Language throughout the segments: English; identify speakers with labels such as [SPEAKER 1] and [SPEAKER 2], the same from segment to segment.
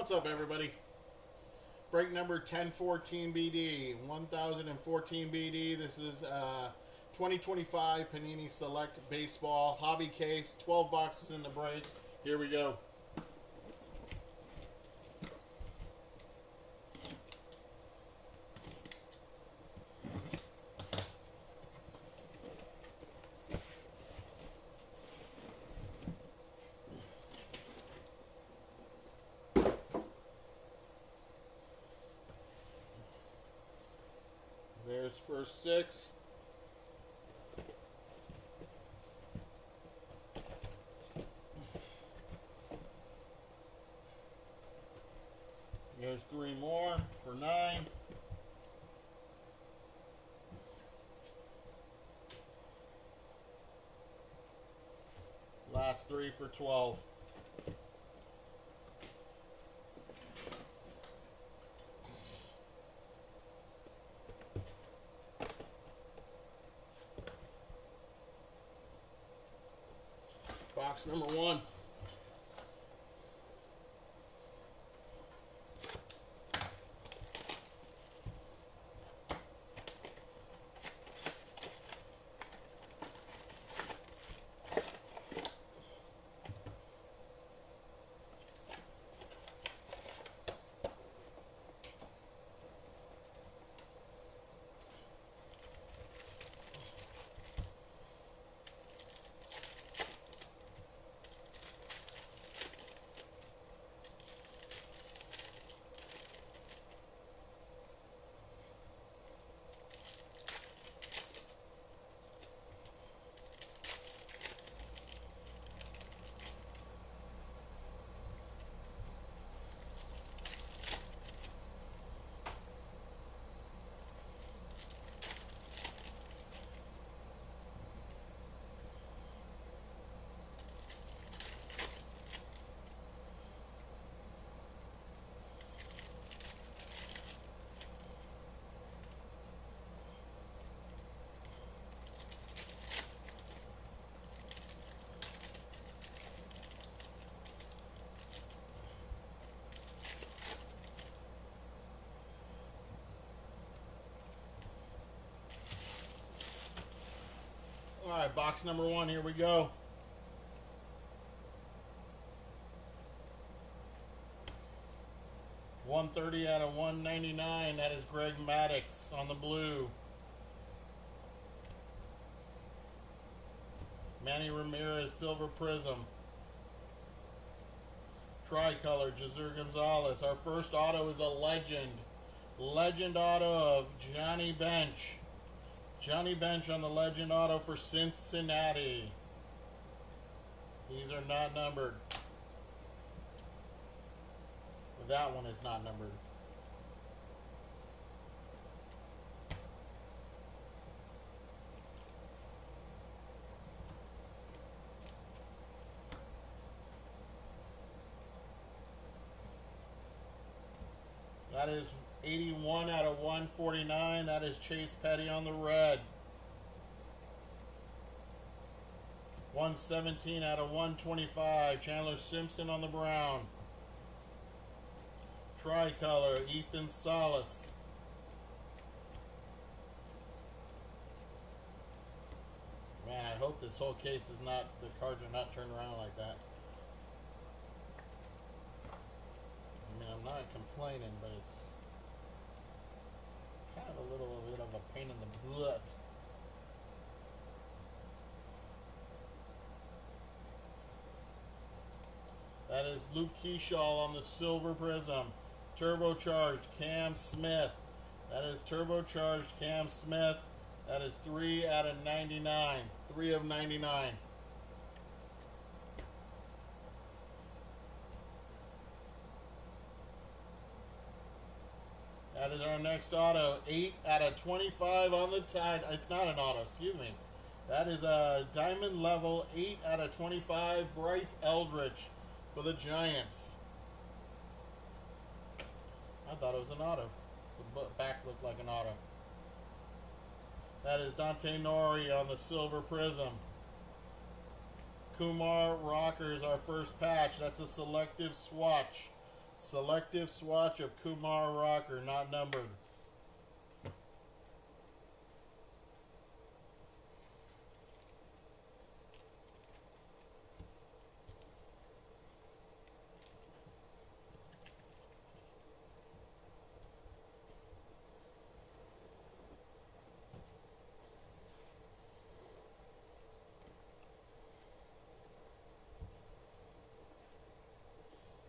[SPEAKER 1] What's up, everybody? Break number 1014 BD, 1014 BD. This is 2025 Panini Select Baseball Hobby Case. 12 boxes in the break. Here we go. There's first six. There's three more for 9. Last three for 12. Box number 1. All right, box number 1, here we go. $130 out of $199. That is Greg Maddux on the blue. Manny Ramirez, Silver Prism. Tricolor, Jazir Gonzalez. Our first auto is a legend. Legend auto of Johnny Bench. Johnny Bench on the legend auto for Cincinnati. These are not numbered. That one is not numbered. That is 81 out of 149. That is Chase Petty on the red. 117 out of 125. Chandler Simpson on the brown. Tricolor, Ethan Salas. Man, I hope this whole case is not, the cards are not turned around like that. I mean, I'm not complaining, but it's kind of a little bit of a pain in the butt. That is Luke Keyshaw on the Silver Prism. Turbocharged Cam Smith. That is Turbocharged Cam Smith. That is 3 out of 99. 3 of 99. That is our next auto. 8 out of 25 on the Tide. It's not an auto, excuse me. That is a diamond level 8 out of 25. Bryce Eldridge for the Giants. I thought it was an auto. The back looked like an auto. That is Dante Nori on the Silver Prism. Kumar Rockers, our first patch. That's a selective swatch. Selective swatch of Kumar Rocker, not numbered.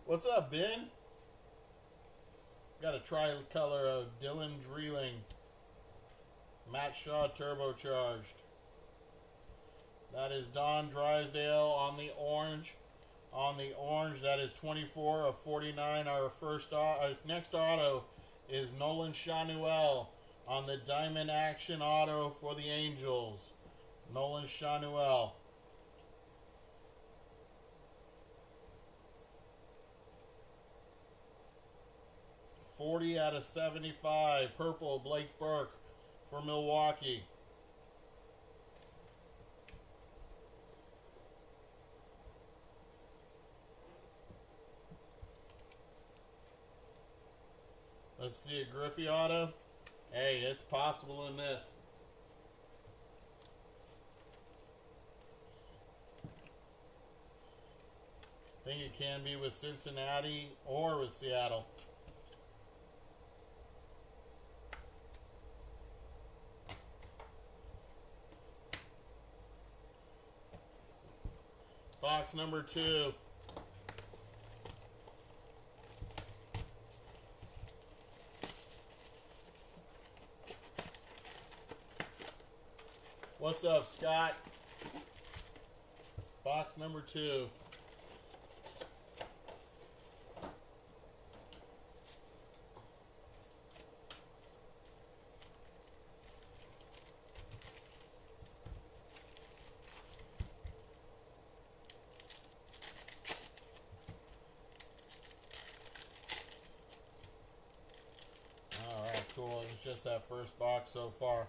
[SPEAKER 1] What's up, Ben? Got a tri-color of Dylan Dreeling. Matt Shaw turbocharged. That is Don Drysdale on the orange. On the orange, that is 24 of 49. Our next auto is Nolan Chanuel on the Diamond Action auto for the Angels. Nolan Chanuel. $40 out of $75. Purple, Blake Burke for Milwaukee. Let's see a Griffey auto. Hey, it's possible in this. I think it can be with Cincinnati or with Seattle. Box number 2. What's up, Scott? Box number 2. Cool. It's just that first box so far.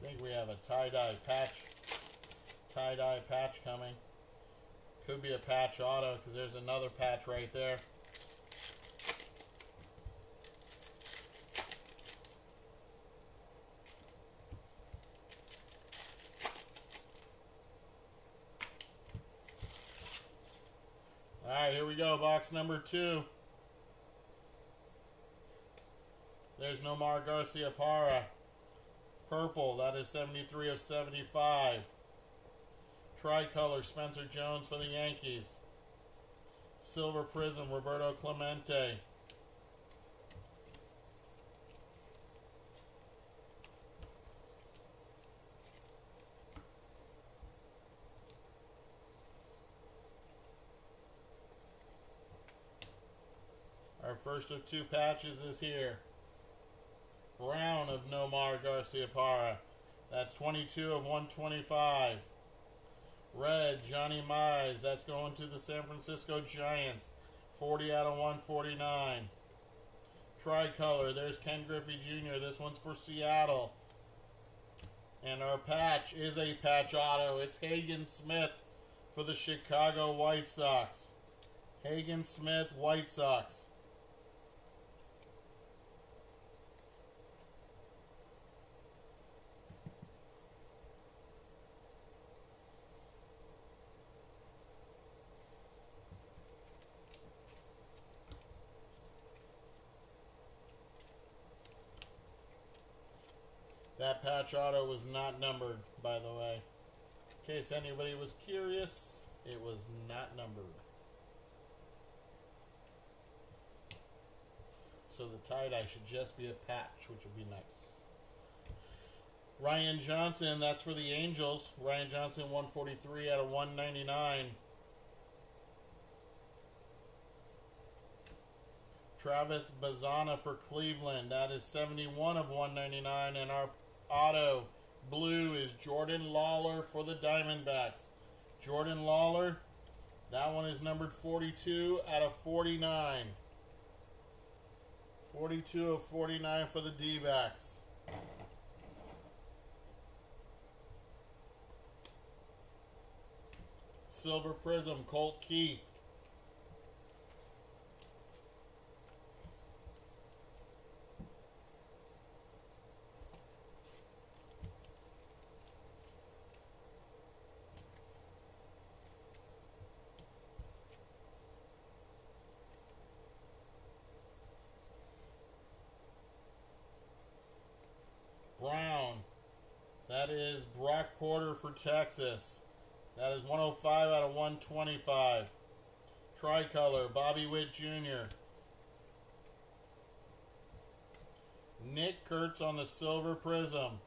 [SPEAKER 1] I think we have a tie-dye patch coming. Could be a patch auto because there's another patch right there. Alright, here we go. Box number 2. There's Nomar Garciaparra. Purple, that is 73 of 75. Tricolor, Spencer Jones for the Yankees. Silver Prism, Roberto Clemente. Our first of 2 patches is here. Brown of Nomar Garciaparra. That's 22 of 125. Red, Johnny Mize. That's going to the San Francisco Giants. 40 out of 149. Tricolor, there's Ken Griffey Jr. This one's for Seattle. And our patch is a patch auto. It's Hagen Smith for the Chicago White Sox. Hagen Smith, White Sox. That patch auto was not numbered, by the way. In case anybody was curious, it was not numbered. So the tie-dye should just be a patch, which would be nice. Ryan Johnson, that's for the Angels. Ryan Johnson, 143 out of 199. Travis Bazzana for Cleveland. That is 71 of 199. And our auto blue is Jordan Lawler for the Diamondbacks. Jordan Lawler, That one is numbered 42 out of 49. 42 of 49 for the D-backs. Silver Prism, Colt Keith. Brown. That is Brock Porter for Texas. That is 105 out of 125. Tricolor, Bobby Witt Jr. Nick Kurtz on the Silver Prism.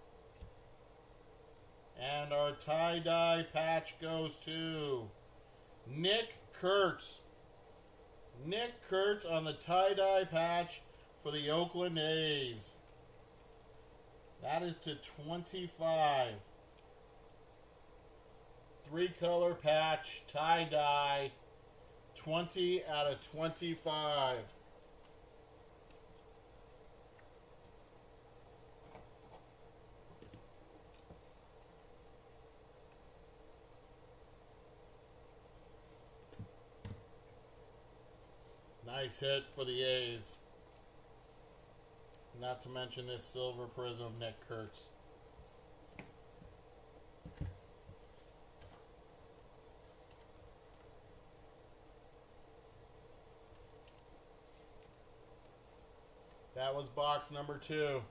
[SPEAKER 1] And our tie-dye patch goes to Nick Kurtz. Nick Kurtz on the tie-dye patch for the Oakland A's. That is to 25. 3-color patch, tie-dye, 20 out of 25. Nice hit for the A's. Not to mention this Silver Prism, Nick Kurtz. That was box number 2.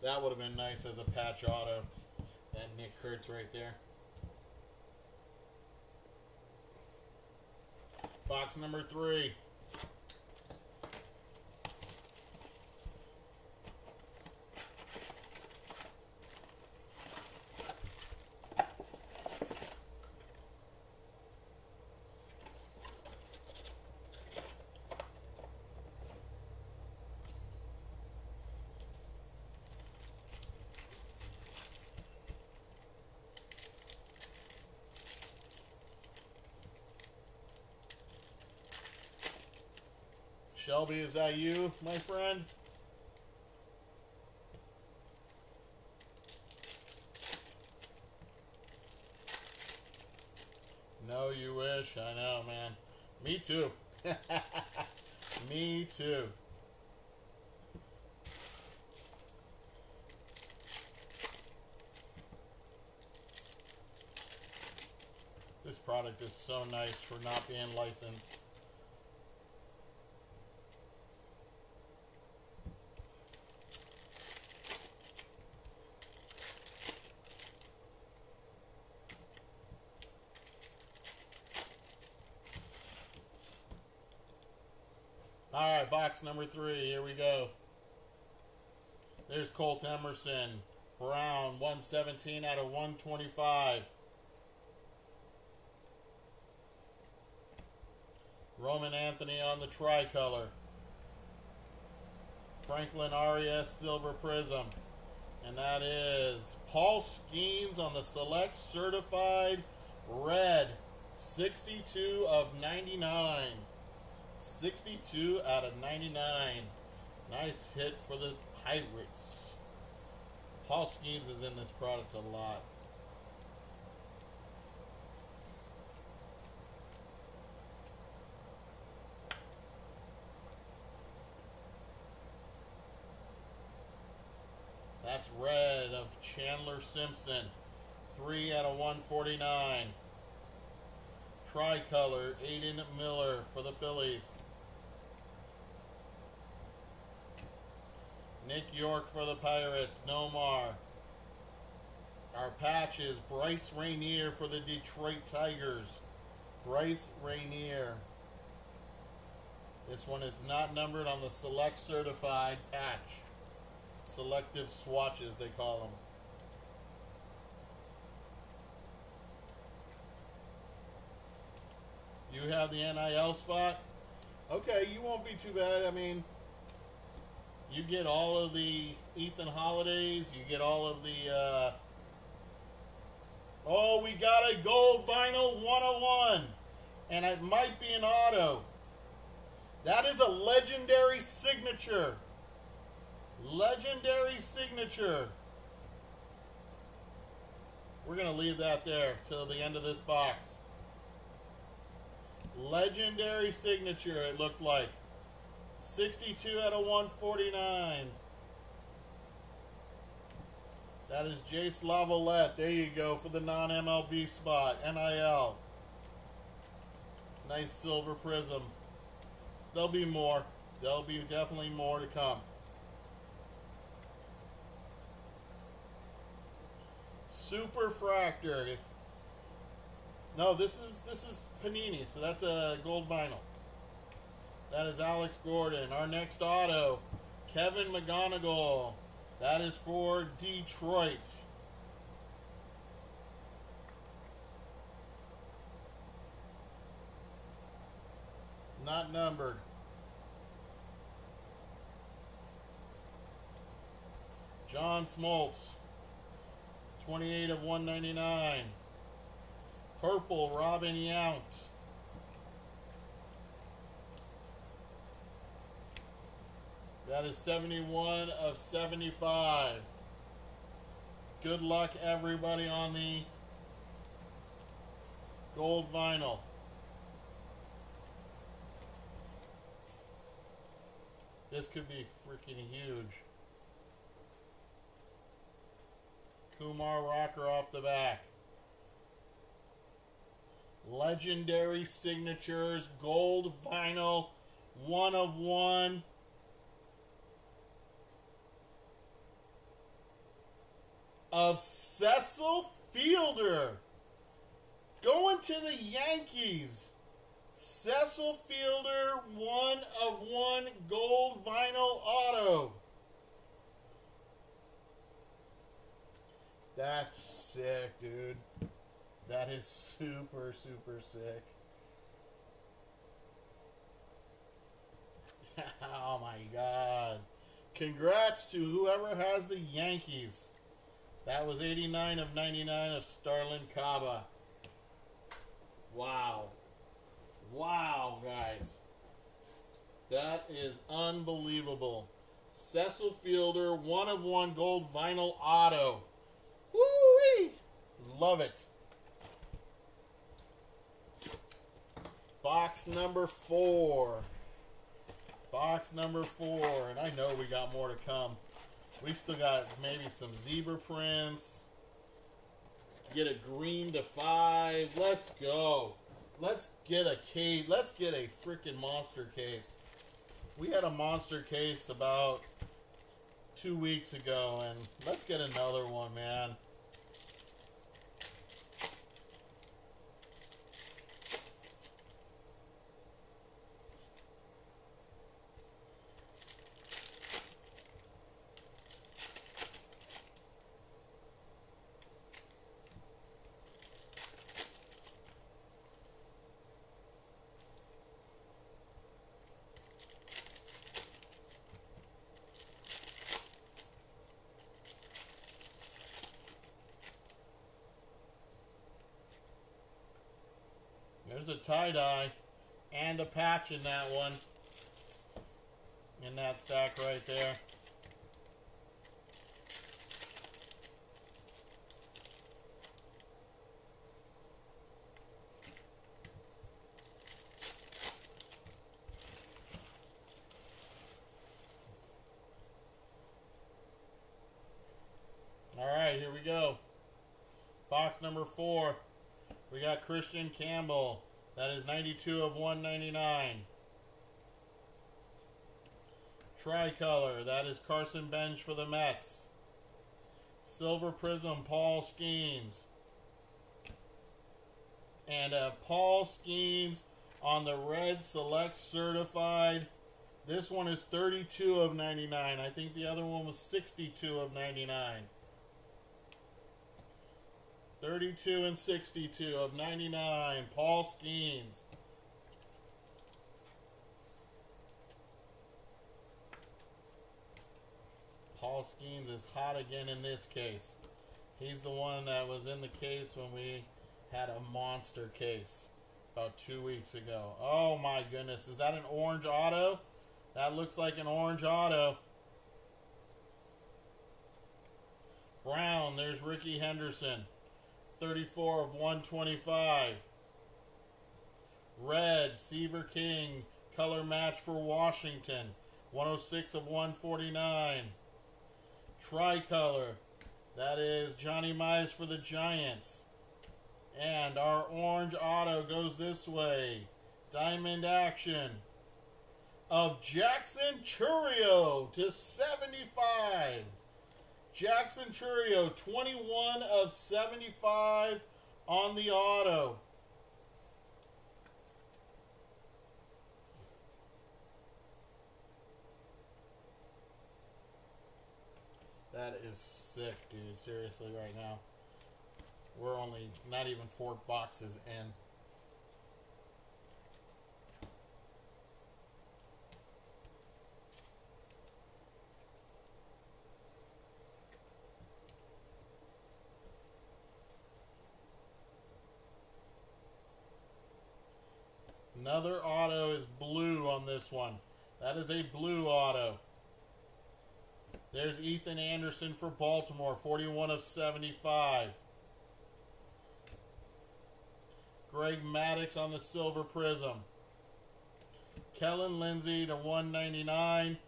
[SPEAKER 1] That would have been nice as a patch auto. That Nick Kurtz right there. Box number 3. Shelby, is that you, my friend? No, you wish. I know, man. Me too. Me too. This product is so nice for not being licensed. Alright, box number 3. Here we go. There's Colt Emerson. Brown, 117 out of 125. Roman Anthony on the tricolor. Franklin RES Silver Prism. And that is Paul Skeens on the Select Certified Red. 62 of 99. 62 out of 99. Nice hit for the Pirates. Paul Skeens is in this product a lot. That's red of Chandler Simpson. 3 out of 149. Tricolor, Aiden Miller for the Phillies. Nick York for the Pirates, Nomar. Our patch is Bryce Rainier for the Detroit Tigers. Bryce Rainier. This one is not numbered on the Select Certified patch. Selective swatches, they call them. You have the NIL spot? Okay, you won't be too bad. I mean, you get all of the Ethan Holidays. You get all of the... oh, we got a gold vinyl 101. And it might be an auto. That is a legendary signature. Legendary signature. We're going to leave that there till the end of this box. Legendary signature, it looked like. 62 out of 149. That is Jace Lavalette. There you go for the non-MLB spot. NIL. Nice silver prism. There'll be more. There'll be definitely more to come. Super Fractor. No, this is Panini, so that's a gold vinyl. That is Alex Gordon. Our next auto, Kevin McGonigal. That is for Detroit. Not numbered. John Smoltz. 28 of 199. Purple, Robin Yount. That is 71 of 75. Good luck, everybody, on the gold vinyl. This could be freaking huge. Kumar Rocker off the back. Legendary signatures, gold vinyl, 1 of 1. Of Cecil Fielder. Going to the Yankees. Cecil Fielder, 1 of 1 gold vinyl auto. That's sick, dude. That is super, super sick. Oh my God. Congrats to whoever has the Yankees. That was 89 of 99 of Starlin Caba. Wow. Wow, guys. That is unbelievable. Cecil Fielder, 1 of 1 gold vinyl auto. Woo-wee! Love it. Box number 4. Box number 4. And I know we got more to come. We still got maybe some zebra prints. Get a green to 5. Let's go. Let's get a case. Let's get a freaking monster case. We had a monster case about 2 weeks ago, and let's get another one, man. There's a tie-dye and a patch in that one. In that stack right there. All right, here we go. Box number 4. We got Christian Campbell. That is 92 of 199. Tricolor. That is Carson Bench for the Mets. Silver Prism, Paul Skeens. And Paul Skeens on the Red Select Certified. This one is 32 of 99. I think the other one was 62 of 99. 32 and 62 of 99. Paul Skeens. Paul Skeens is hot again in this case. He's the one that was in the case when we had a monster case about 2 weeks ago. Oh my goodness, is that an orange auto? That looks like an orange auto. Brown, there's Ricky Henderson. 34 of 125. Red, Seaver King, color match for Washington. 106 of 149. Tricolor, that is Johnny Mize for the Giants. And our orange auto goes this way. Diamond action of Jackson Chourio to 75. Jackson Chourio, 21 of 75 on the auto. That is sick, dude. Seriously, right now. We're only not even 4 boxes in. Another auto is blue on this one. That is a blue auto. There's Ethan Anderson for Baltimore, 41 of 75. Greg Maddux on the silver prism. Kellen Lindsey to 199.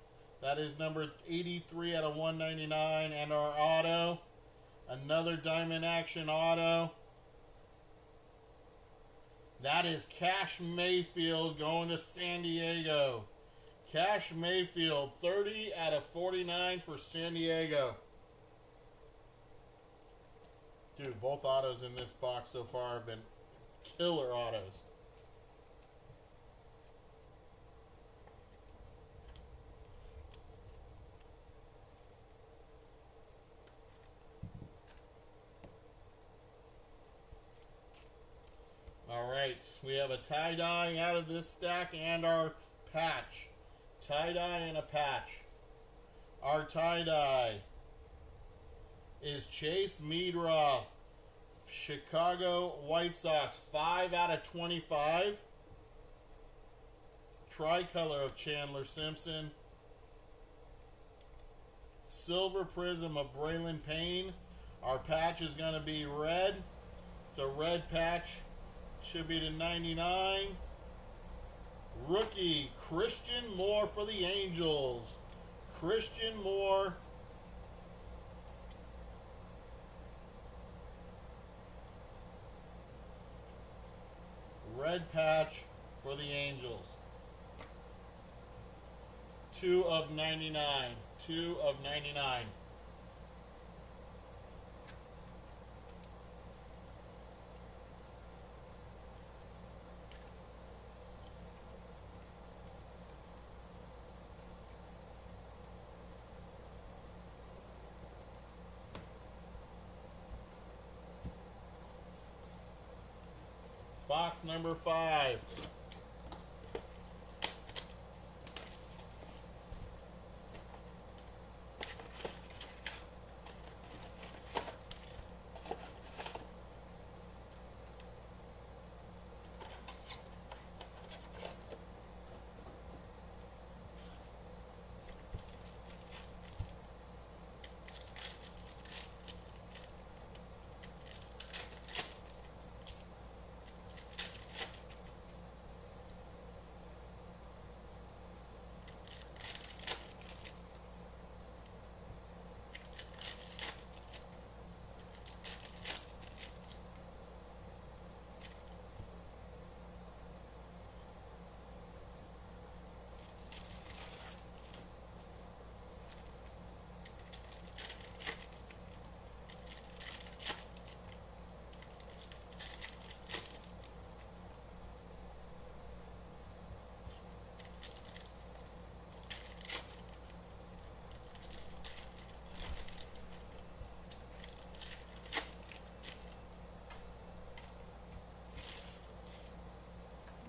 [SPEAKER 1] That is number 83 out of 199. And our auto, another diamond action auto. That is Cash Mayfield going to San Diego. Cash Mayfield, 30 out of 49 for San Diego. Dude, both autos in this box so far have been killer autos. All right, we have a tie-dye out of this stack and our patch. Tie-dye and a patch. Our tie-dye is Chase Meadroth, Chicago White Sox, 5 out of 25. Tricolor of Chandler Simpson. Silver prism of Braylon Payne. Our patch is going to be red. It's a red patch. Should be to 99. Rookie, Christian Moore for the Angels. Christian Moore. Red patch for the Angels. 2 of 99. 2 of 99. Box number 5.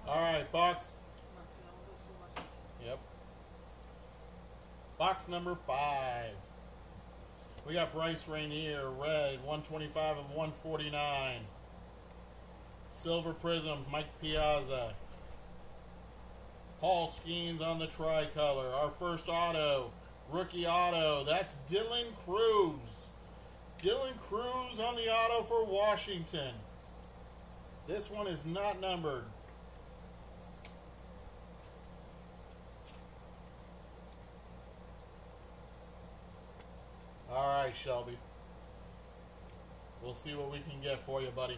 [SPEAKER 1] All right, box. Yep. Box number 5. We got Bryce Rainier, red, 125 of 149. Silver Prism, Mike Piazza. Paul Skeens on the tricolor. Our first auto, rookie auto, that's Dylan Cruz. Dylan Cruz on the auto for Washington. This one is not numbered. All right, Shelby. We'll see what we can get for you, buddy.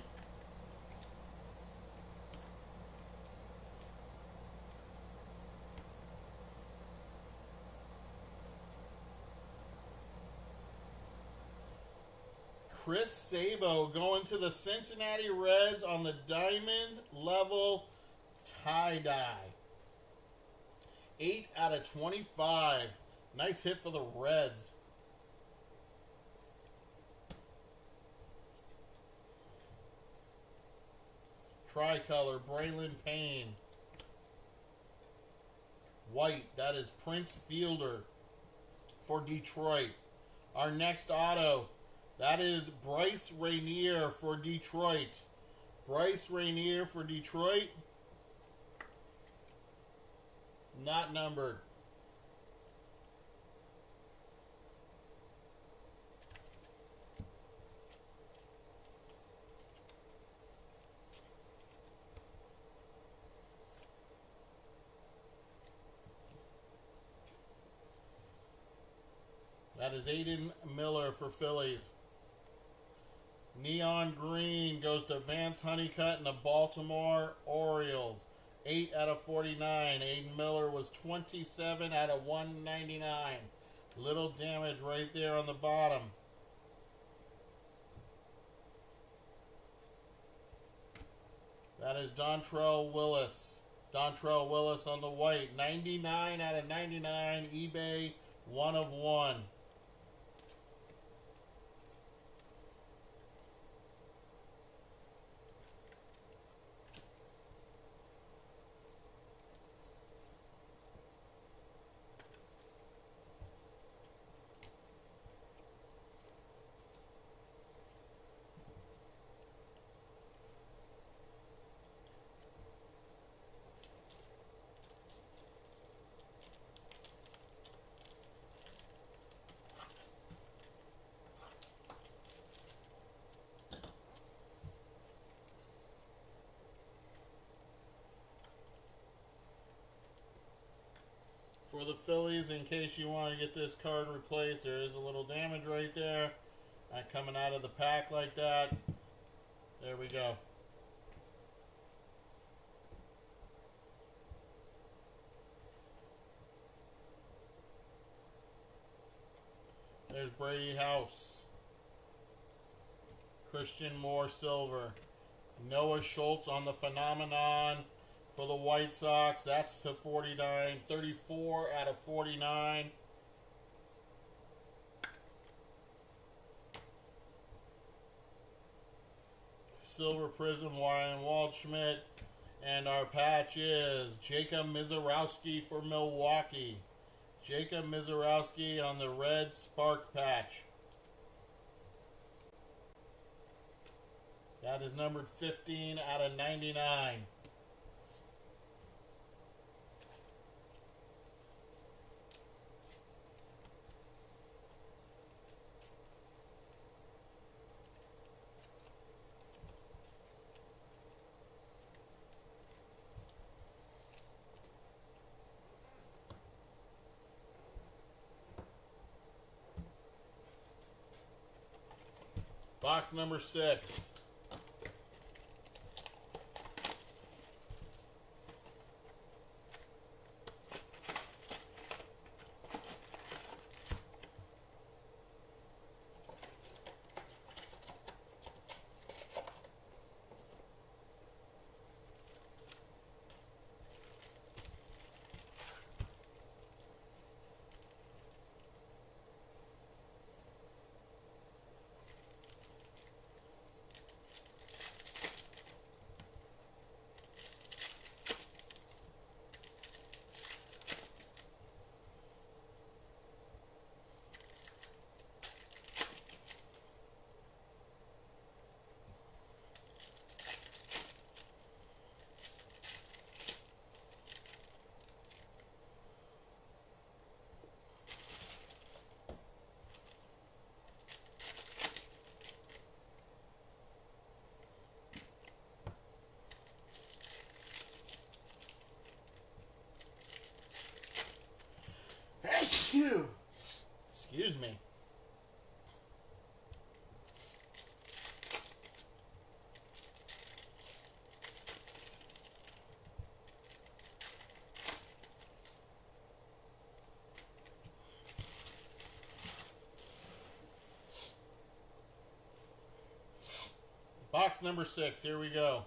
[SPEAKER 1] Chris Sabo going to the Cincinnati Reds on the diamond level tie-dye. 8 out of 25. Nice hit for the Reds. Tricolor, Braylon Payne. White, that is Prince Fielder for Detroit. Our next auto, that is Bryce Rainier for Detroit. Bryce Rainier for Detroit. Not numbered. That is Aiden Miller for Phillies. Neon green goes to Vance Honeycutt and the Baltimore Orioles. 8 out of 49. Aiden Miller was 27 out of 199. Little damage right there on the bottom. That is Dontrell Willis. Dontrell Willis on the white. 99 out of 99. eBay 1 of 1. For the Phillies, in case you want to get this card replaced, there is a little damage right there. Coming out of the pack like that. There we go. There's Brady House. Christian Moore silver. Noah Schultz on the phenomenon. For the White Sox, that's to 49. 34 out of 49. Silver Prism, Ryan Waldschmidt. And our patch is Jacob Mizorowski for Milwaukee. Jacob Mizorowski on the red Spark patch. That is numbered 15 out of 99. Box number 6. Excuse me. Box number 6. Here we go.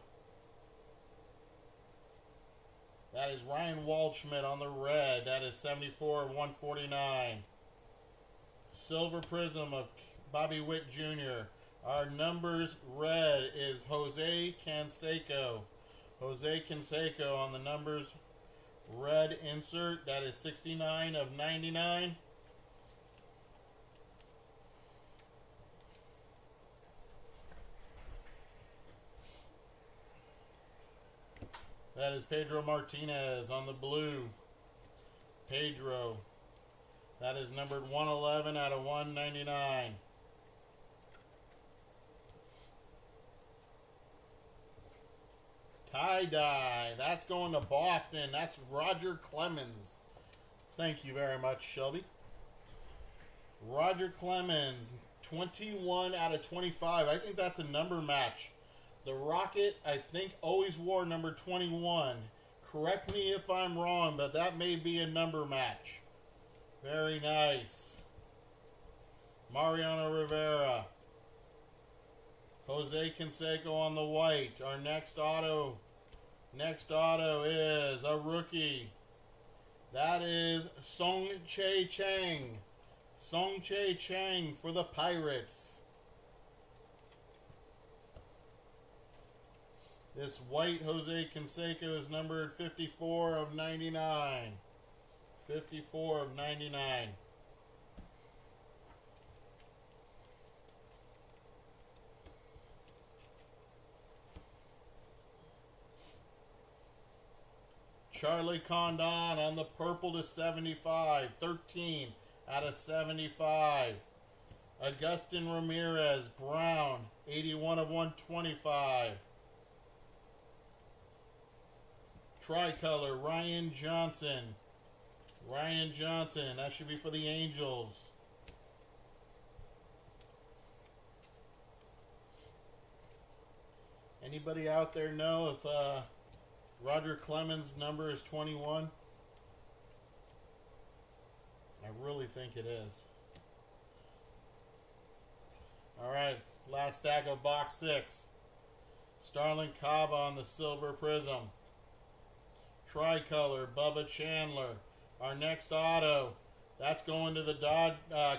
[SPEAKER 1] That is Ryan Waldschmidt on the red. That is 74 of 149. Silver Prism of Bobby Witt Jr. Our numbers red is Jose Canseco. Jose Canseco on the numbers red insert. That is 69 of 99. That is Pedro Martinez on the blue. Pedro. That is numbered 111 out of 199. Tie-dye. That's going to Boston. That's Roger Clemens. Thank you very much, Shelby. Roger Clemens. 21 out of 25. I think that's a number match. The Rocket, I think, always wore number 21. Correct me if I'm wrong, but that may be a number match. Very nice. Mariano Rivera. Jose Canseco on the white. Our next auto is a rookie. That is Song Che Chang. Song Che Chang for the Pirates. This white Jose Canseco is numbered 54 of 99. 54 of 99. Charlie Condon on the purple to 75. 13 out of 75. Agustin Ramirez, brown, 81 of 125. Tricolor, Ryan Johnson. Ryan Johnson. That should be for the Angels. Anybody out there know if Roger Clemens' number is 21? I really think it is. Alright, last stack of box 6. Starlin Caba on the silver prism. Tricolor, Bubba Chandler. Our next auto, that's going to the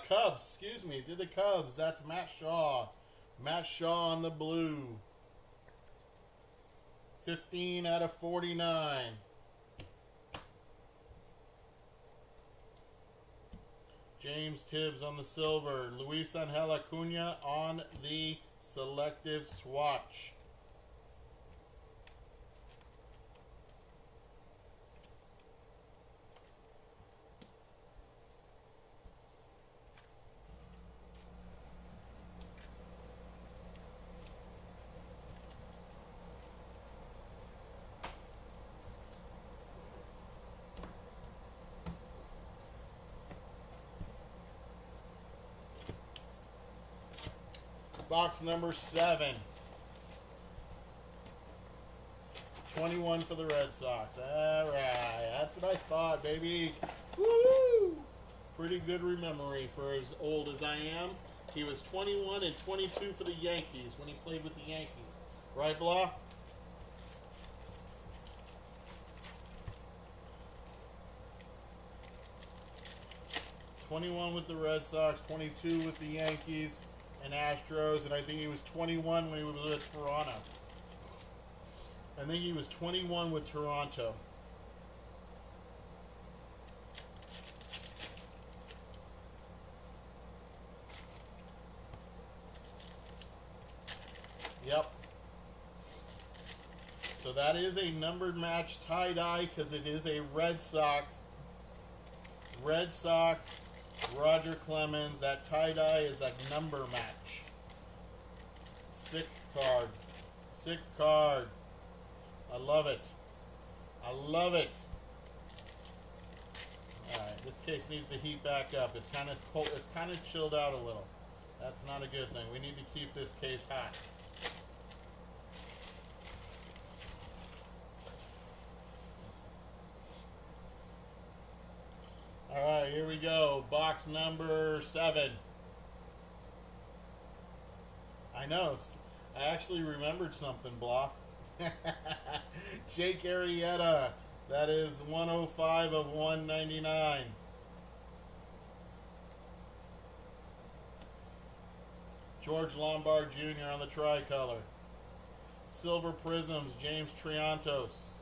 [SPEAKER 1] Cubs, to the Cubs. That's Matt Shaw. Matt Shaw on the blue. 15 out of 49. James Tibbs on the silver. Luis Angel Acuna on the selective swatch. Box number 7. 21 for the Red Sox. All right. That's what I thought, baby. Woo! Pretty good memory for as old as I am. He was 21 and 22 for the Yankees when he played with the Yankees. Right, Blah? '21 with the Red Sox, 22 with the Yankees and Astros, and I think he was 21 when he was with Toronto. I think he was 21 with Toronto. Yep. So that is a numbered match tie-dye because it is a Red Sox. Red Sox, Roger Clemens. That tie-dye is a number match. Sick card. Sick card. I love it. I love it. All right, this case needs to heat back up. It's kind of cold. It's kind of chilled out a little. That's not a good thing. We need to keep this case hot. All right, here we go. Box number 7. I know. I actually remembered something, Blah. Jake Arrieta. That is 105 of 199. George Lombard Jr. on the tricolor. Silver Prisms, James Triantos.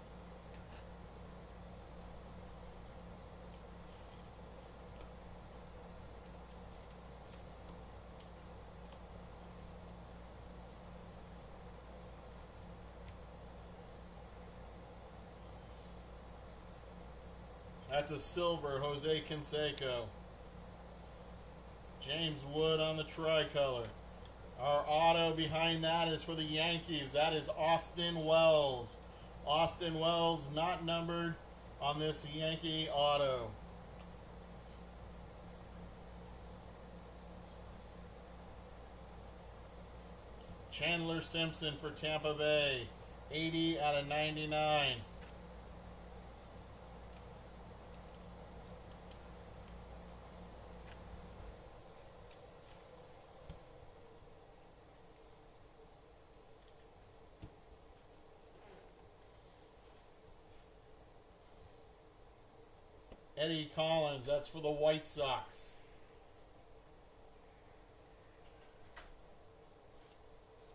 [SPEAKER 1] That's a silver, Jose Canseco. James Wood on the tricolor. Our auto behind that is for the Yankees. That is Austin Wells. Austin Wells not numbered on this Yankee auto. Chandler Simpson for Tampa Bay. 80 out of 99. Eddie Collins, that's for the White Sox.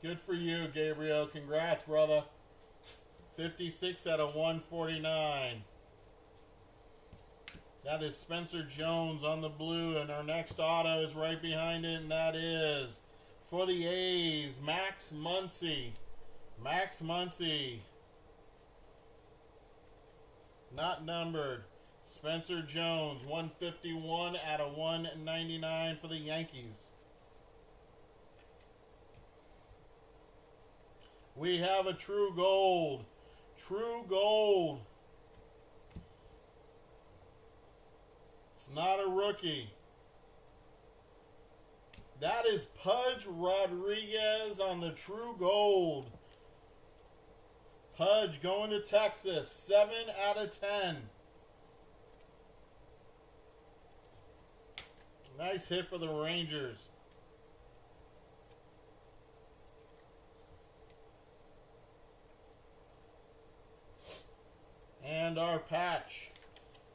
[SPEAKER 1] Good for you, Gabriel. Congrats, brother. 56 out of 149. That is Spencer Jones on the blue, and our next auto is right behind it, and that is for the A's, Max Muncy. Max Muncy. Not numbered. Spencer Jones, 151 out of 199 for the Yankees. We have a true gold. True gold. It's not a rookie. That is Pudge Rodriguez on the true gold. Pudge going to Texas, 7 out of 10. Nice hit for the Rangers. And our patch.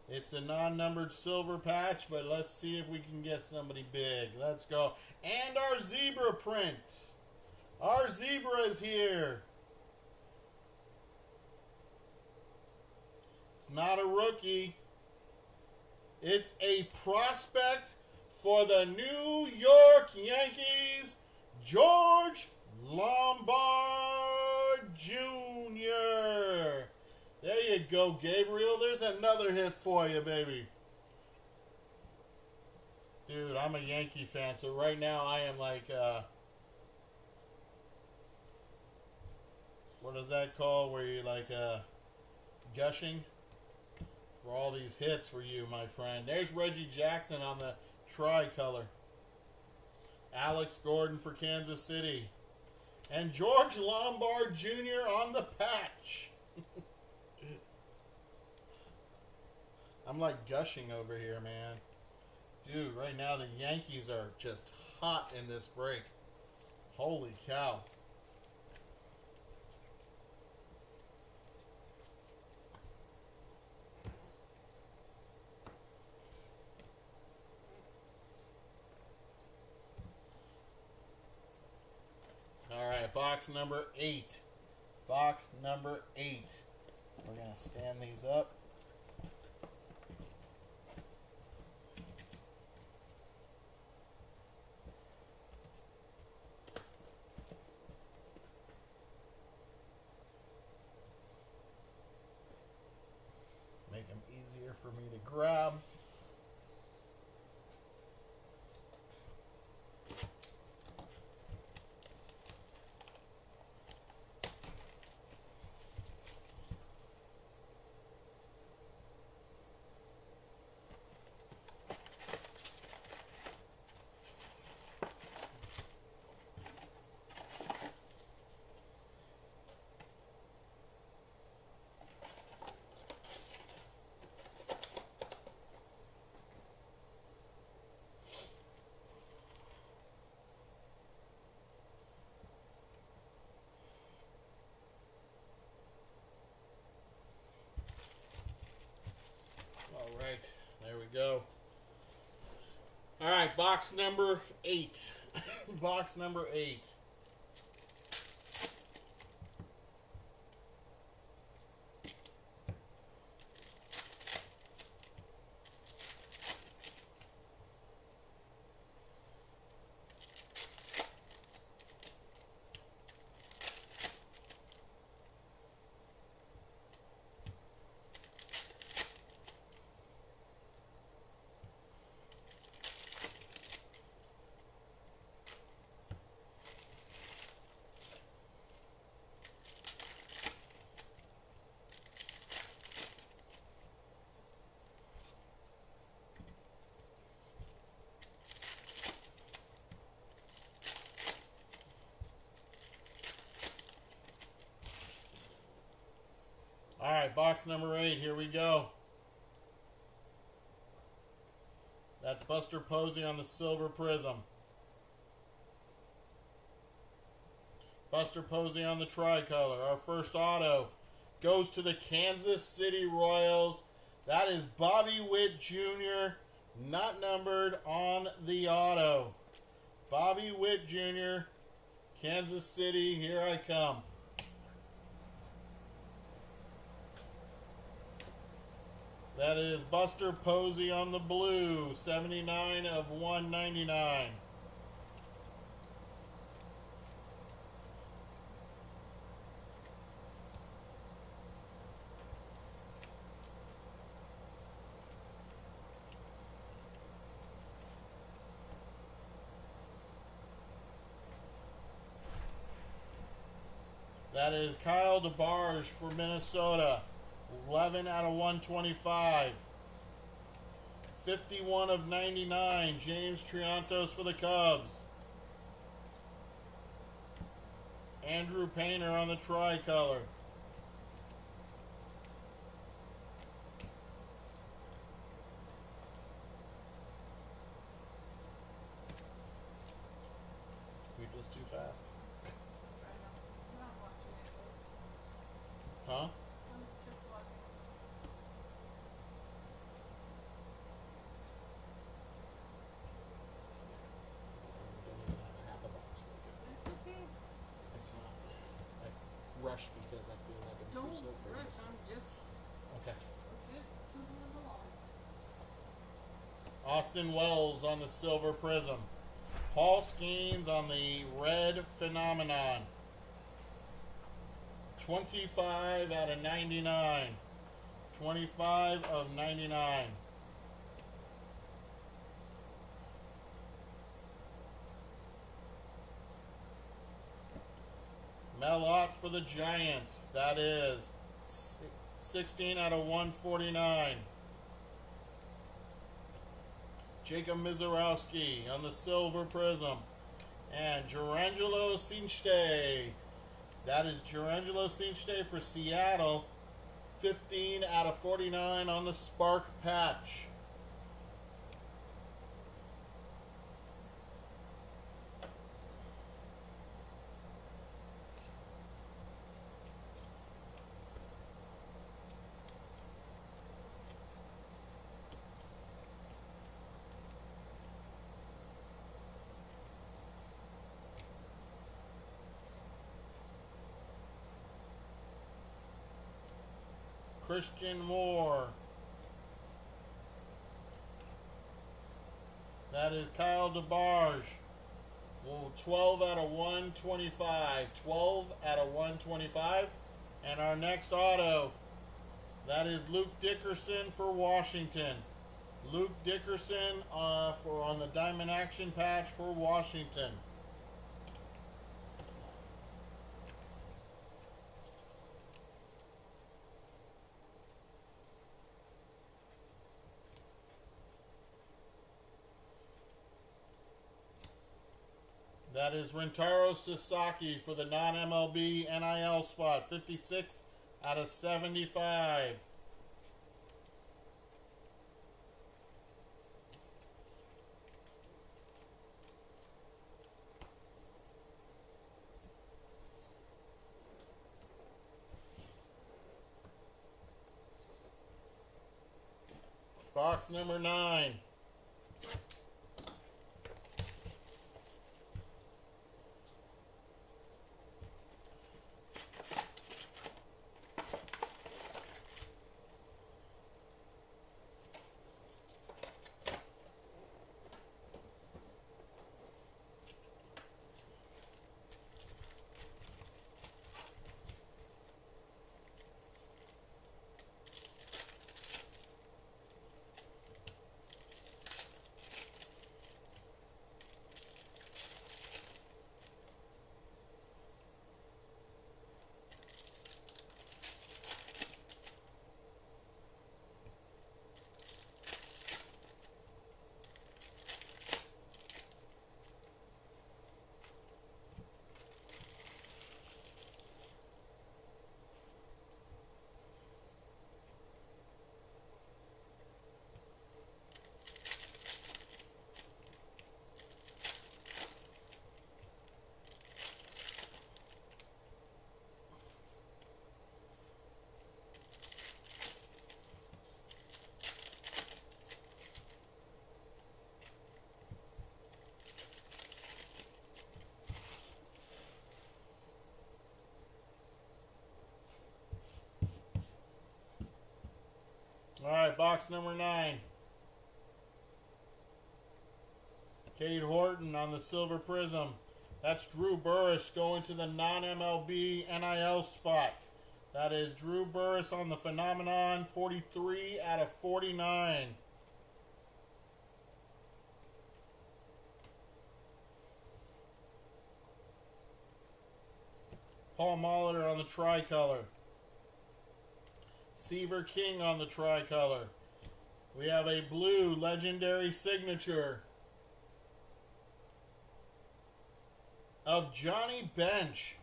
[SPEAKER 1] It's a non-numbered silver patch, but let's see if we can get somebody big. Let's go. And our zebra print. Our zebra is here. It's not a rookie. It's a prospect for the New York Yankees, George Lombard Jr. There you go, Gabriel. There's another hit for you, baby. Dude, I'm a Yankee fan, so right now I am like, what is that called? Where you like, gushing? For all these hits for you, my friend. There's Reggie Jackson on the tricolor. Alex Gordon for Kansas City. And George Lombard Jr. on the patch. I'm like gushing over here, man. Dude, right now the Yankees are just hot in this break. Holy cow. All right, box number 8. Box number 8. We're going to stand these up. Make them easier for me to grab. right, there we go. All right, box number 8. Box number 8. All right, box number 8. Here we go. That's Buster Posey on the silver prism. Buster Posey on the tricolor. Our first auto goes to the Kansas City Royals. That is Bobby Witt Jr., not numbered on the auto. Bobby Witt Jr., Kansas City, here I come. That is Buster Posey on the blue, 79 of 199. That is Kyle DeBarge for Minnesota. 11 out of 125. 51 of 99. James Triantos for the Cubs. Andrew Painter on the tricolor. You're just too fast. Huh? Rush because I feel like I'm
[SPEAKER 2] Don't
[SPEAKER 1] too slow for
[SPEAKER 2] rush.
[SPEAKER 1] you.
[SPEAKER 2] I'm just
[SPEAKER 1] Okay.
[SPEAKER 2] moving along.
[SPEAKER 1] Austin Wells on the silver prism. Paul Skeens on the red phenomenon. 25 out of 99. 25 of 99. Mel Ott for the Giants. That is 16 out of 149. Jacob Mizorowski on the silver prism. And Gerangelo Cinchte. That is Gerangelo Cinchte for Seattle. 15 out of 49 on the Spark patch. Christian Moore. That is Kyle DeBarge. 12 out of 125. 12 out of 125. And our next auto, that is Luke Dickerson for Washington. Luke Dickerson for on the Diamond Action patch for Washington. That is Rentaro Sasaki for the non-MLB NIL spot. 56 out of 75. Box number 9. All right, box number 9. Cade Horton on the Silver Prism. That's Drew Burris going to the non-MLB NIL spot. That is Drew Burris on the Phenomenon, 43 out of 49. Paul Molitor on the tricolor. Seaver King on the tricolor. We have a blue legendary signature of Johnny Bench.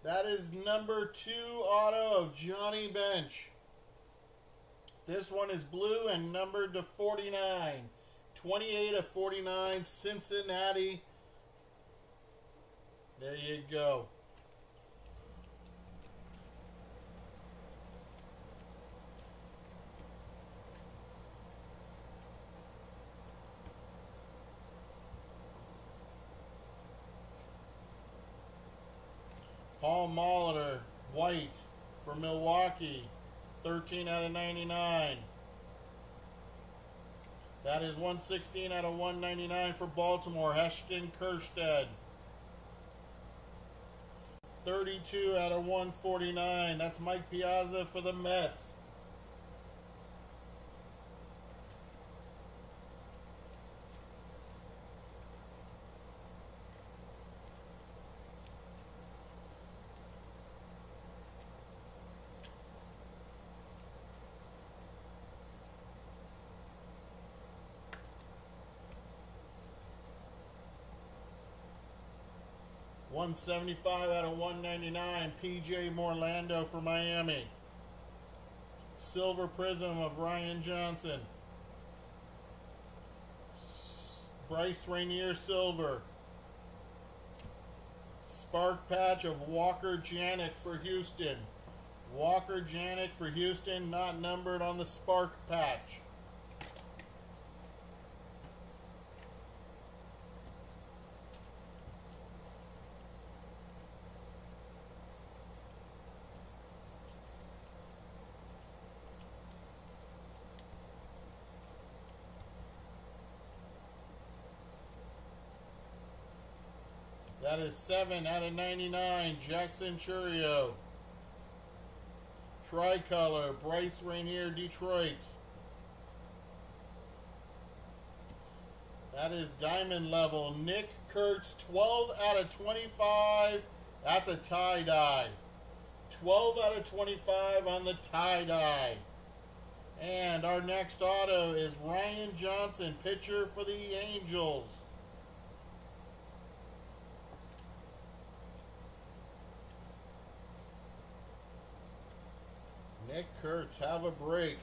[SPEAKER 1] That is number 2 auto of Johnny Bench. This one is blue and numbered to 49. 28 of 49, Cincinnati. There you go. Paul Molitor, white for Milwaukee, 13 out of 99. That is 116 out of 199 for Baltimore, Heston Kjerstad. 32 out of 149. That's Mike Piazza for the Mets. $175 out of $199, P.J. Morlando for Miami. Silver Prism of Ryan Johnson. Bryce Rainier Silver. Spark Patch of Walker Janik for Houston. Walker Janik for Houston, not numbered on the Spark Patch. That is 7 out of 99, Jackson Chourio. Tricolor, Bryce Rainier, Detroit. That is diamond level, Nick Kurtz, 12 out of 25. That's a tie-dye. 12 out of 25 on the tie-dye. And our next auto is Ryan Johnson, pitcher for the Angels. Nick Kurtz, have a break.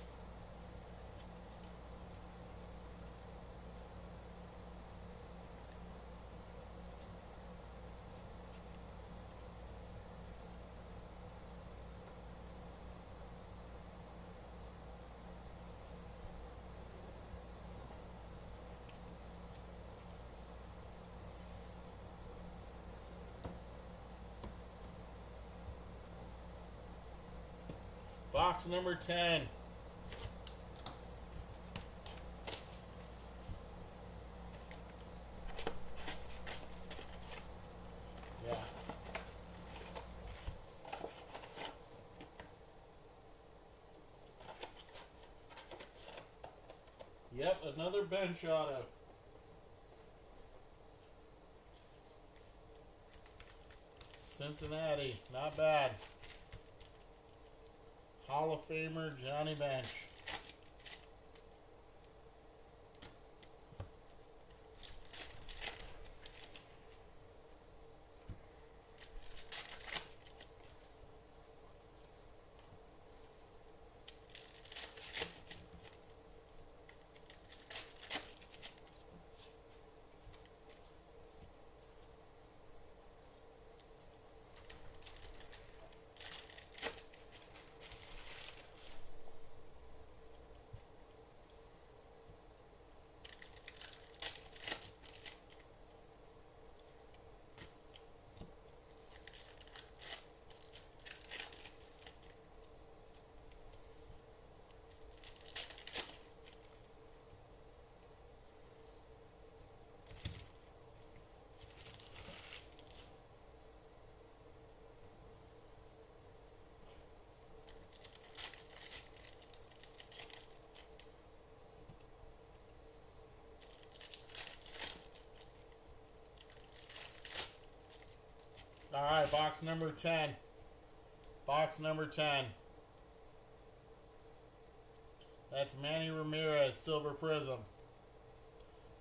[SPEAKER 1] box number 10. Yeah. Yep, another bench auto. Cincinnati, not bad. Hall of Famer Johnny Bench. All right, box number 10. Box number 10. That's Manny Ramirez, Silver Prism.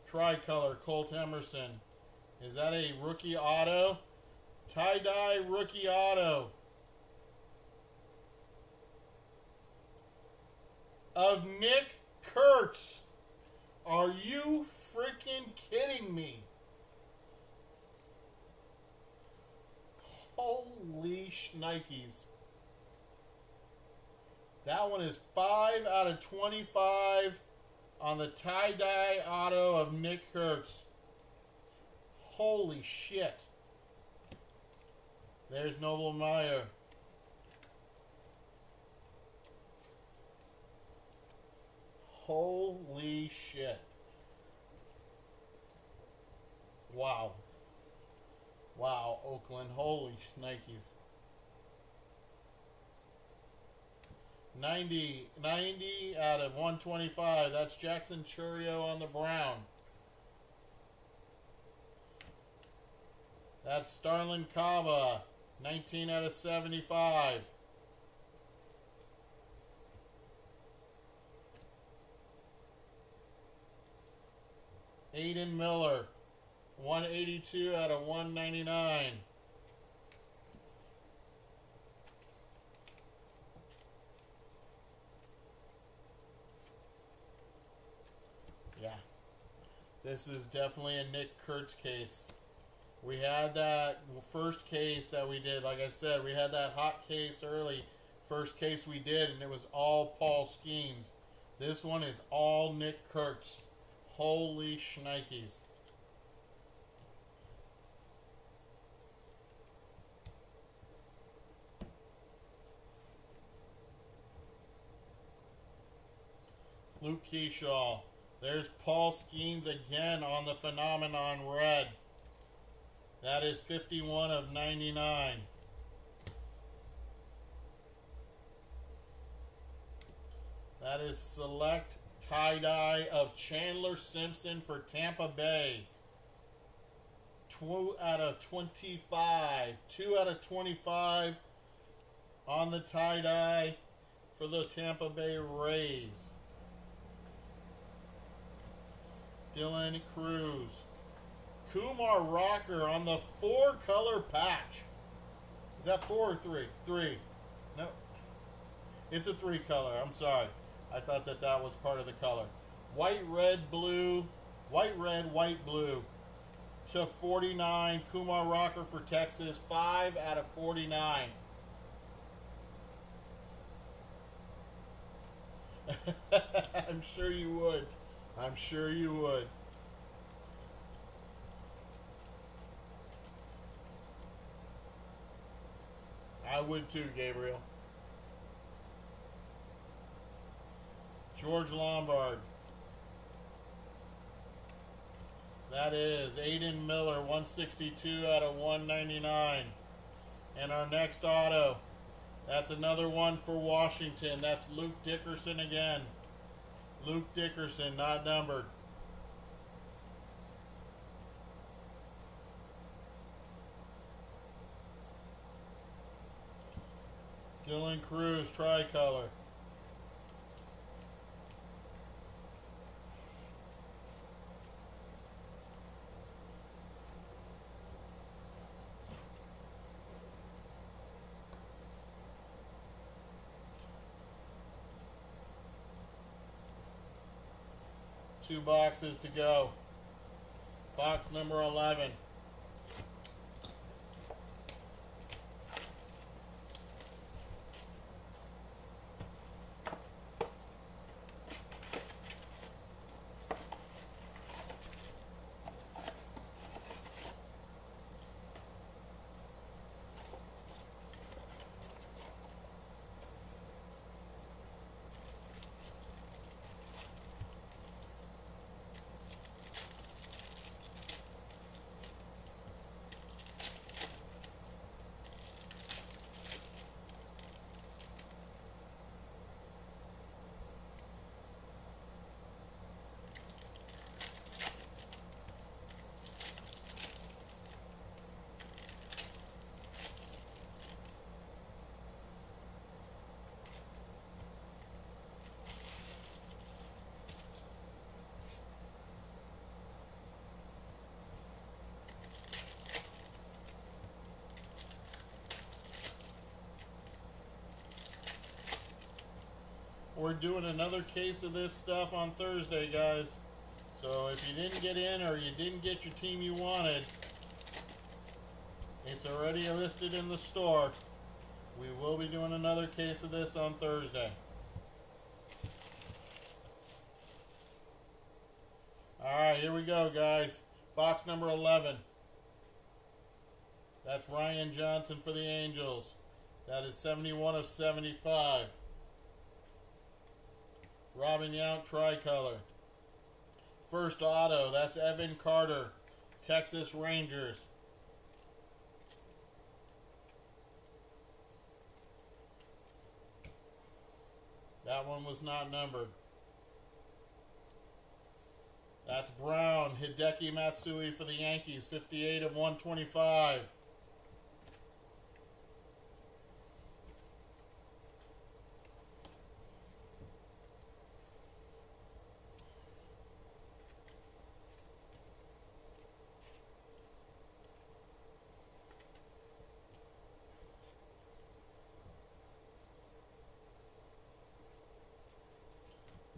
[SPEAKER 1] Tricolor, Colt Emerson. Is that a rookie auto? Tie-dye rookie auto of Nick Kurtz. Are you freaking kidding me? Holy shnikes. That one is 5 out of 25 on the tie-dye auto of Nick Kurtz. Holy shit. There's Noble Meyer. Holy shit. Wow. Wow, Oakland. Holy shnikes. 90 out of 125. That's Jackson Churio on the brown. That's Starlin Cava. 19 out of 75. Aiden Miller. 182 out of 199. Yeah. This is definitely a Nick Kurtz case. We had that first case that we did. Like I said, we had that hot case early. First case we did, and it was all Paul Skeens. This one is all Nick Kurtz. Holy shnikes. Luke Keyshaw. There's Paul Skeens again on the Phenomenon red. That is 51 of 99. That is select tie-dye of Chandler Simpson for Tampa Bay. 2 out of 25. 2 out of 25 on the tie-dye for the Tampa Bay Rays. Dylan Cruz. Kumar Rocker on the 4-color patch. Is that 4 or 3? 3. No. It's a 3-color. I'm sorry. I thought that that was part of the color. White, red, blue. White, red, white, blue. To 49. Kumar Rocker for Texas. 5 out of 49. I'm sure you would. I'm sure you would. I would too, Gabriel. George Lombard. That is Aiden Miller, 162 out of 199. And our next auto, that's another one for Washington. That's Luke Dickerson again. Luke Dickerson, not numbered. Dylan Cruz, tricolor. Two boxes to go. Box number 11. We're doing another case of this stuff on Thursday, guys. So if you didn't get in or you didn't get your team you wanted, it's already listed in the store. We will be doing another case of this on Thursday. Alright, here we go, guys. Box number 11. That's Ryan Johnson for the Angels. That is 71 of 75. Robin Yount, tricolor. First auto, that's Evan Carter, Texas Rangers. That one was not numbered. That's Brown, Hideki Matsui for the Yankees, 58 of 125.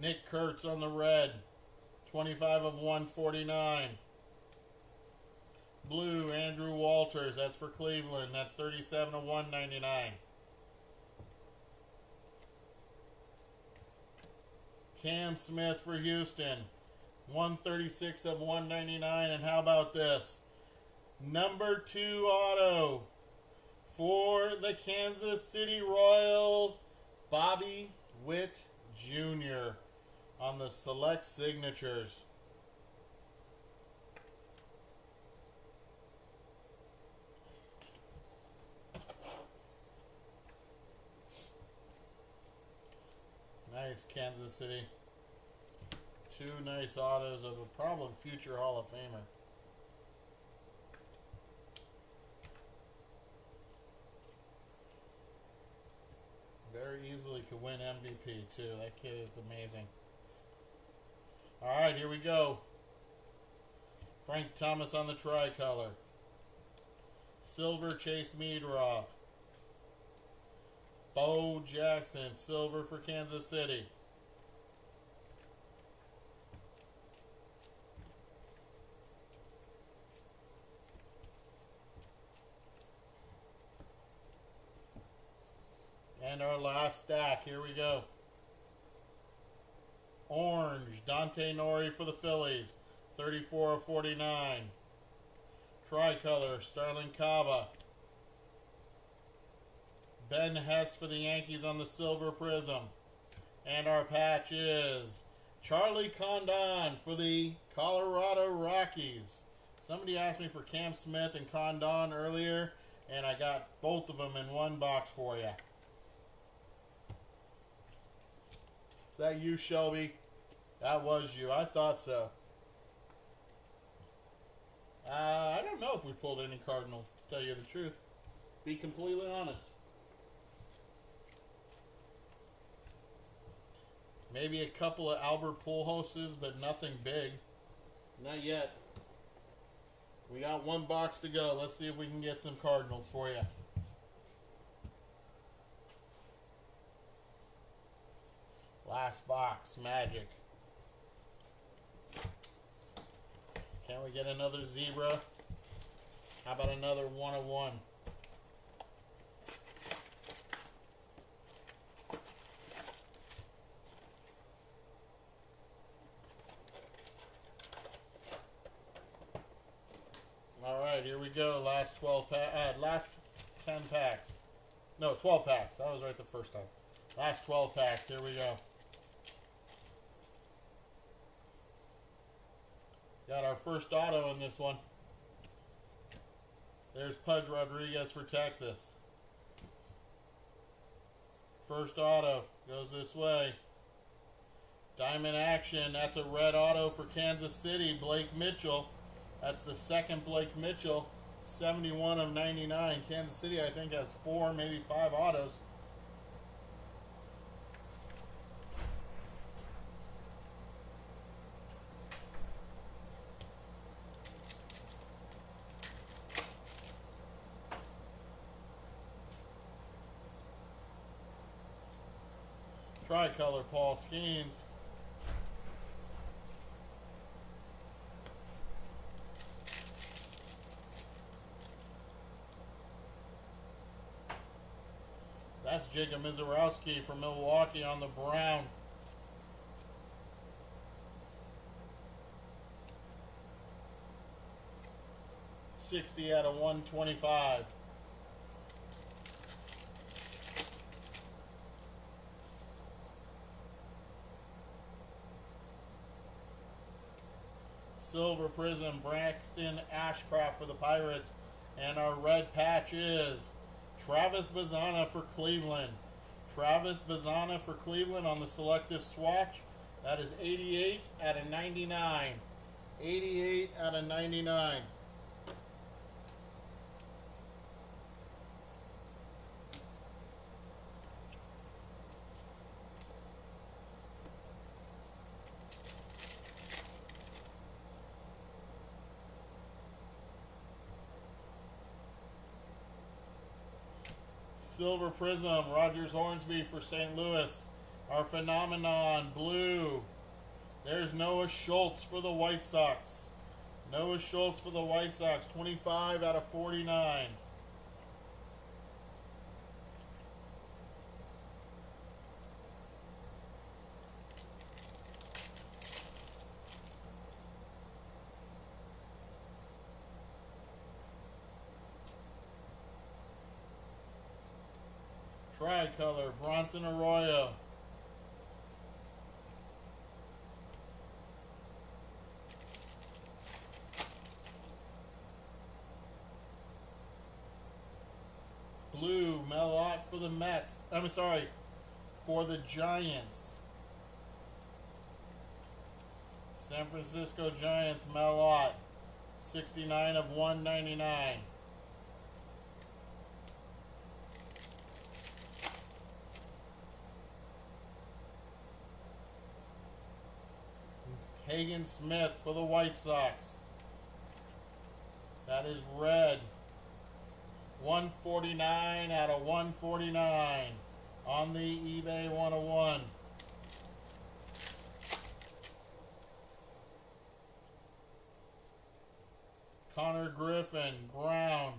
[SPEAKER 1] Nick Kurtz on the red, 25 of 149. Blue, Andrew Walters, that's for Cleveland, that's 37 of 199. Cam Smith for Houston, 136 of 199. And how about this? Number 2 auto for the Kansas City Royals, Bobby Witt Jr. on the select signatures. Nice, Kansas City. 2 nice autos of a probably future Hall of Famer. Very easily could win MVP too. That kid is amazing. Alright, here we go. Frank Thomas on the tricolor. Silver, Chase Meadroth. Bo Jackson, silver for Kansas City. And our last stack, here we go. Orange, Dante Nori for the Phillies, 34 of 49. Tricolor, Starlin Cava. Ben Hess for the Yankees on the silver prism, And our patch is Charlie Condon for the Colorado Rockies. Somebody asked me for Cam Smith and Condon earlier, and I got both of them in one box for you. Is that you, Shelby? That was you. I thought so. I don't know if we pulled any Cardinals, to tell you the truth. Be completely honest. Maybe a couple of Albert Pujols, but nothing big. Not yet. We got one box to go. Let's see if we can get some Cardinals for you. Last box, Magic. Can we get another zebra? How about another 101? All right, here we go. Last 10 packs. No, 12 packs. I was right the first time. Last 12 packs. Here we go. Got our first auto in this one. There's Pudge Rodriguez for Texas. First auto goes this way. Diamond Action. That's a red auto for Kansas City. Blake Mitchell. That's the second Blake Mitchell. 71 of 99. Kansas City, I think, has 4, maybe 5 autos. Tricolor Paul Skeens. That's Jacob Mizorowski from Milwaukee on the brown. $60 out of $125. Silver Prism, Braxton Ashcraft for the Pirates. And our red patch is Travis Bazzana for Cleveland. Travis Bazzana for Cleveland on the selective swatch. That is 88 out of 99. 88 out of 99. Silver Prism, Rogers Hornsby for St. Louis. Our Phenomenon, blue. There's Noah Schultz for the White Sox. Noah Schultz for the White Sox, 25 out of 49. Tricolor, Bronson Arroyo. Blue, Melott for the Mets. I'm sorry, for the Giants. San Francisco Giants, Melott. 69 of 199. Hagen Smith for the White Sox. That is red. 149 out of 149 on the eBay 101. Connor Griffin, brown.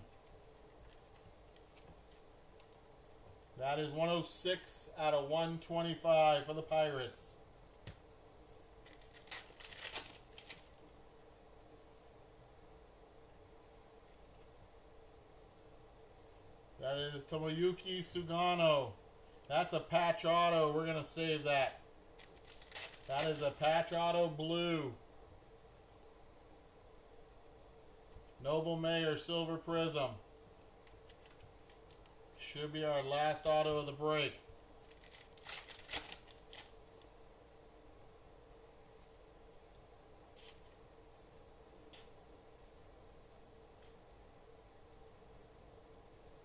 [SPEAKER 1] That is 106 out of 125 for the Pirates. That is Tomoyuki Sugano. That's a patch auto. We're going to save that. That is a patch auto blue. Noble Mayer Silver Prism. Should be our last auto of the break.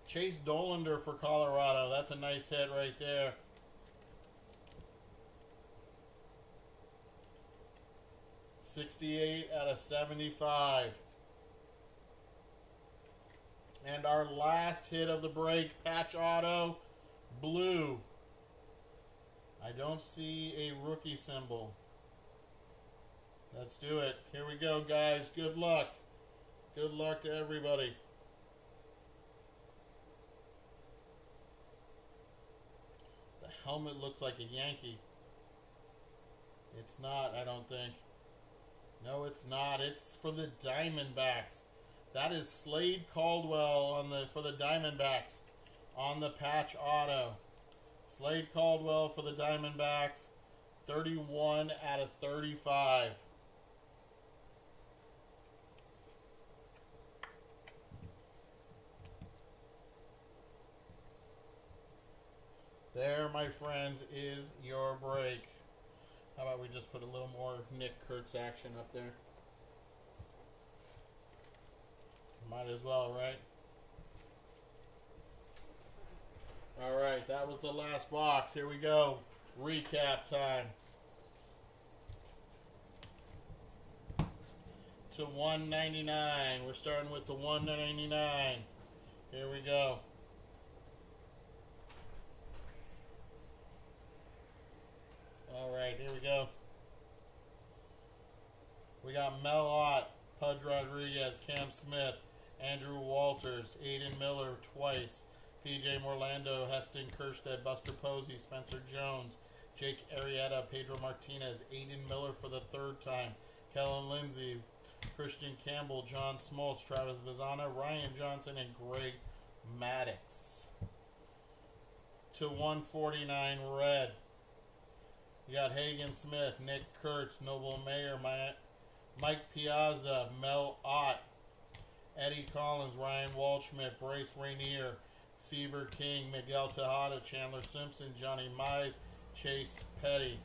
[SPEAKER 1] Chase Dolander for Colorado. That's a nice hit right there. $68 out of 75. And our last hit of the break, patch auto, blue. I don't see a rookie symbol. Let's do it. Here we go, guys. Good luck. Good luck to everybody. The helmet looks like a Yankee. It's not, I don't think. No, it's not. It's for the Diamondbacks. That is Slade Caldwell for the Diamondbacks on the patch auto. Slade Caldwell for the Diamondbacks, 31 out of 35. There, my friends, is your break. How about we just put a little more Nick Kurtz action up there? Might as well, right? Alright, that was the last box. Here we go. Recap time. To 199. We're starting with the 199. Here we go. Alright, here we go. We got Mel Ott, Pudge Rodriguez, Cam Smith, Andrew Walters, Aiden Miller twice, PJ Morlando, Heston Kjerstad, Buster Posey, Spencer Jones, Jake Arrieta, Pedro Martinez, Aiden Miller for the third time, Kellen Lindsey, Christian Campbell, John Smoltz, Travis Bazzana, Ryan Johnson, and Greg Maddux. To 149 red. You got Hagen Smith, Nick Kurtz, Noble Mayer, Mike Piazza, Mel Ott, Eddie Collins, Ryan Waldschmidt, Bryce Rainier, Seaver King, Miguel Tejada, Chandler Simpson, Johnny Mize, Chase Petty.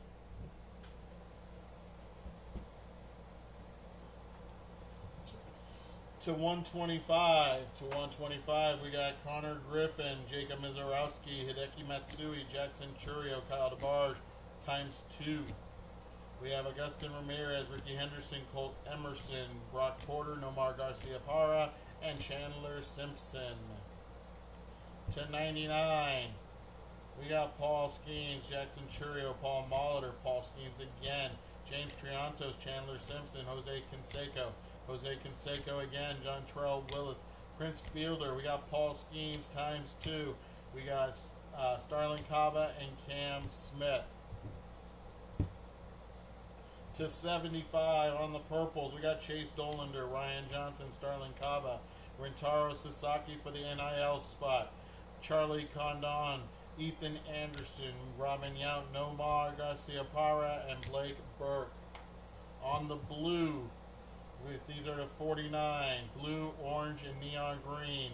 [SPEAKER 1] To 125, we got Connor Griffin, Jacob Mizorowski, Hideki Matsui, Jackson Churio, Kyle DeBarge, ×2. We have Augustin Ramirez, Ricky Henderson, Colt Emerson, Brock Porter, Nomar Garcia-Parra, and Chandler Simpson. To 99, we got Paul Skeens, Jackson Churio, Paul Molitor, Paul Skeens again, James Triantos, Chandler Simpson, Jose Canseco again, John Terrell Willis, Prince Fielder. We got Paul Skeens ×2. We got Starlin Caba and Cam Smith. To 75 on the purples, we got Chase Dolander, Ryan Johnson, Starlin Caba, Rentaro Sasaki for the NIL spot, Charlie Condon, Ethan Anderson, Robin Yount, Nomar Garcia-Parra, and Blake Burke. On the blue, these are the 49, blue, orange, and neon green.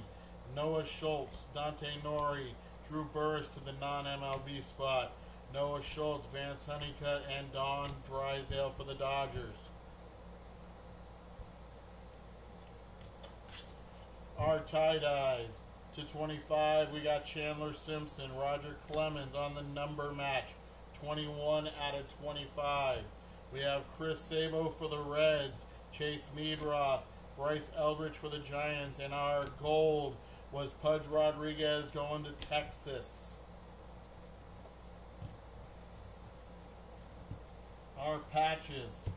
[SPEAKER 1] Noah Schultz, Dante Nori, Drew Burris to the non-MLB spot. Noah Schultz, Vance Honeycutt, and Don Drysdale for the Dodgers. Our tie-dyes. To 25, we got Chandler Simpson, Roger Clemens on the number match, 21 out of 25. We have Chris Sabo for the Reds, Chase Meadroth, Bryce Eldridge for the Giants, and our gold was Pudge Rodriguez going to Texas. Our patches.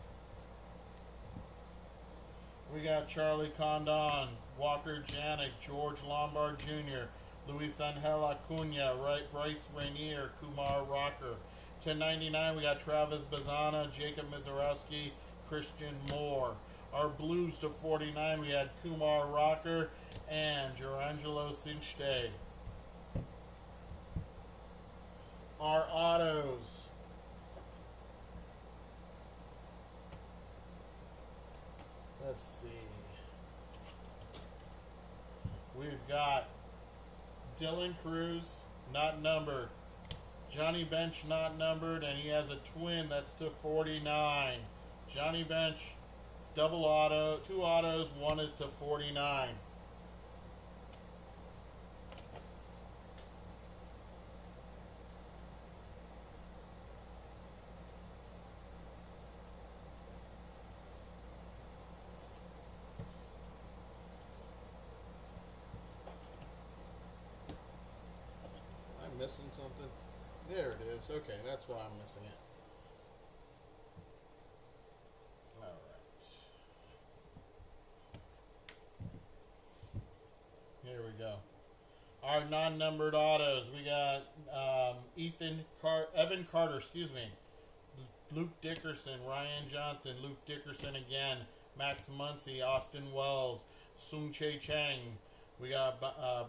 [SPEAKER 1] We got Charlie Condon, Walker Janik, George Lombard Jr., Luis Angel Acuna, Bryce Rainier, Kumar Rocker. 1099, we got Travis Bazzana, Jacob Mizorowski, Christian Moore. Our blues to 49, we had Kumar Rocker and Gerangelo Cinchte. our autos. Let's see. We've got Dylan Cruz, not numbered. Johnny Bench, not numbered, and he has a twin that's to 49. Johnny Bench, double auto, 2 autos, 1 is to 49. I'm missing something. There it is. Okay, that's why I'm missing it. Alright. Here we go. Our non-numbered autos. We got Evan Carter, Luke Dickerson, Ryan Johnson, Luke Dickerson again, Max Muncy, Austin Wells, Sung Chae Chang. We got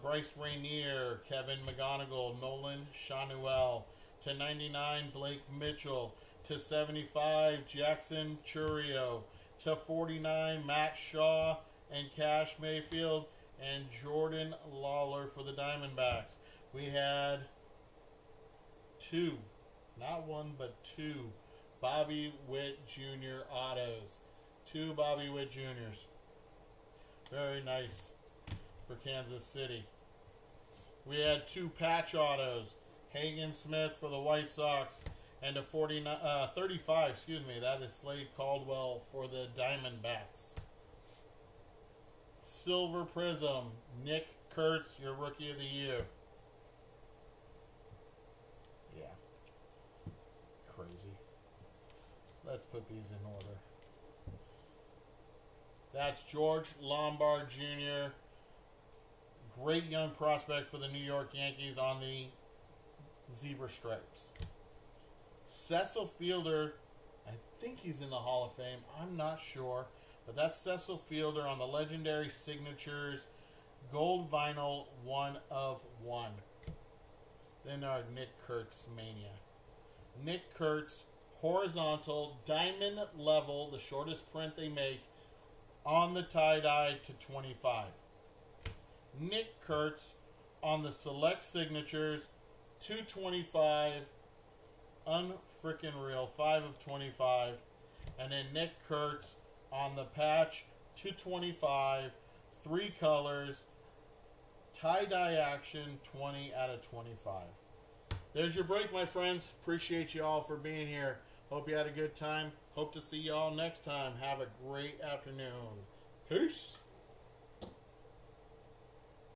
[SPEAKER 1] Bryce Rainier, Kevin McGonigal, Nolan Shanuel. To 99, Blake Mitchell. To 75, Jackson Churio. To 49, Matt Shaw and Cash Mayfield and Jordan Lawler for the Diamondbacks. We had 2, not 1, but 2 Bobby Witt Jr. autos. 2 Bobby Witt Jr.'s. Very nice for Kansas City. We had 2 patch autos. Hagen Smith for the White Sox, and a 35, that is Slade Caldwell for the Diamondbacks. Silver Prism, Nick Kurtz, your Rookie of the Year. Yeah. Crazy. Let's put these in order. That's George Lombard Jr., great young prospect for the New York Yankees on the zebra stripes. Cecil Fielder, I think he's in the Hall of Fame. I'm not sure. But that's Cecil Fielder on the Legendary Signatures Gold Vinyl 1 of 1. Then our Nick Kurtz Mania. Nick Kurtz, horizontal, diamond level, the shortest print they make, on the tie-dye to 25. Nick Kurtz on the Select Signatures 225, unfrickin' real, 5 of 25. And then Nick Kurtz on the patch 225, 3 colors, tie-dye action, 20 out of 25. There's your break, my friends. Appreciate you all for being here. Hope you had a good time. Hope to see you all next time. Have a great afternoon. Peace.